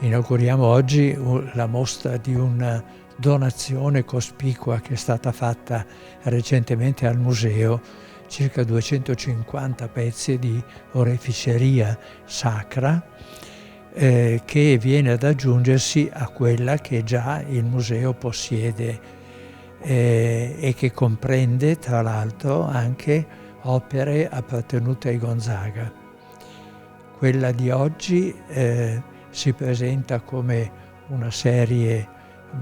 Inauguriamo oggi la mostra di una donazione cospicua che è stata fatta recentemente al museo, circa 250 pezzi di oreficeria sacra, che viene ad aggiungersi a quella che già il museo possiede, e che comprende tra l'altro anche opere appartenute ai Gonzaga. Quella di oggi si presenta come una serie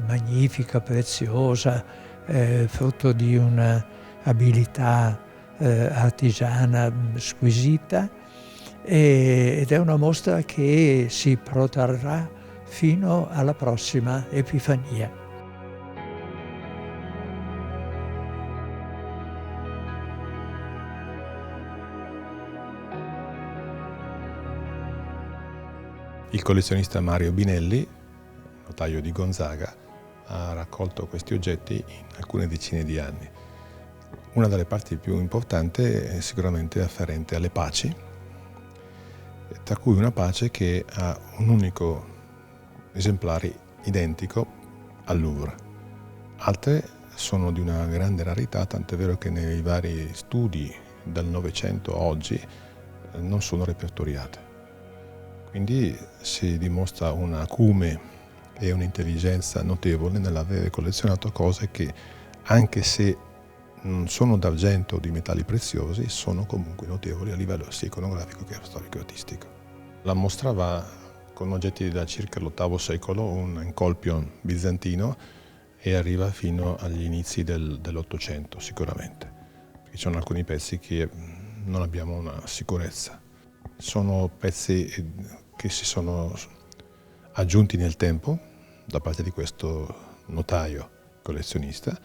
magnifica, preziosa, frutto di un'abilità artigiana squisita, ed è una mostra che si protrarrà fino alla prossima Epifania. Il collezionista Mario Binelli, notaio di Gonzaga, ha raccolto questi oggetti in alcune decine di anni. Una delle parti più importanti è sicuramente afferente alle paci, tra cui una pace che ha un unico esemplare identico al Louvre. Altre sono di una grande rarità, tant'è vero che nei vari studi dal Novecento a oggi non sono repertoriate. Quindi si dimostra un acume e un'intelligenza notevole nell'avere collezionato cose che, anche se non sono d'argento o di metalli preziosi, sono comunque notevoli a livello sia iconografico che storico e artistico. La mostra va con oggetti da circa l'VIII secolo, un encolpion bizantino, e arriva fino agli inizi dell'Ottocento sicuramente. Ci sono alcuni pezzi che non abbiamo una sicurezza. Sono pezzi che si sono aggiunti nel tempo da parte di questo notaio collezionista,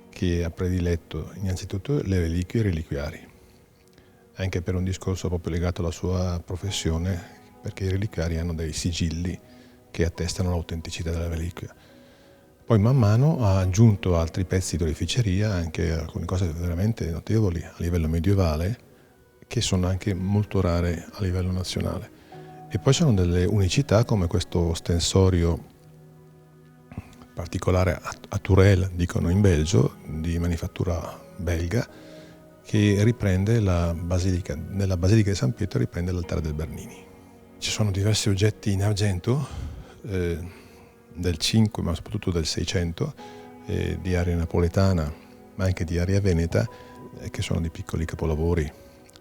che ha prediletto innanzitutto le reliquie e i reliquiari, anche per un discorso proprio legato alla sua professione, perché i reliquiari hanno dei sigilli che attestano l'autenticità della reliquia. Poi man mano ha aggiunto altri pezzi di oreficeria, anche alcune cose veramente notevoli a livello medievale, che sono anche molto rare a livello nazionale. E poi ci sono delle unicità come questo stensorio particolare a Tourelle, dicono in Belgio, di manifattura belga, che riprende la basilica, nella Basilica di San Pietro riprende l'altare del Bernini. Ci sono diversi oggetti in argento del 5 ma soprattutto del 600, di area napoletana ma anche di area veneta, che sono dei piccoli capolavori,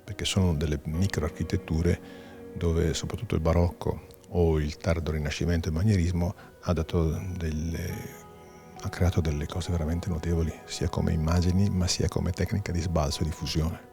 perché sono delle microarchitetture dove soprattutto il barocco o il tardo rinascimento e il manierismo ha creato delle cose veramente notevoli, sia come immagini ma sia come tecnica di sbalzo e diffusione.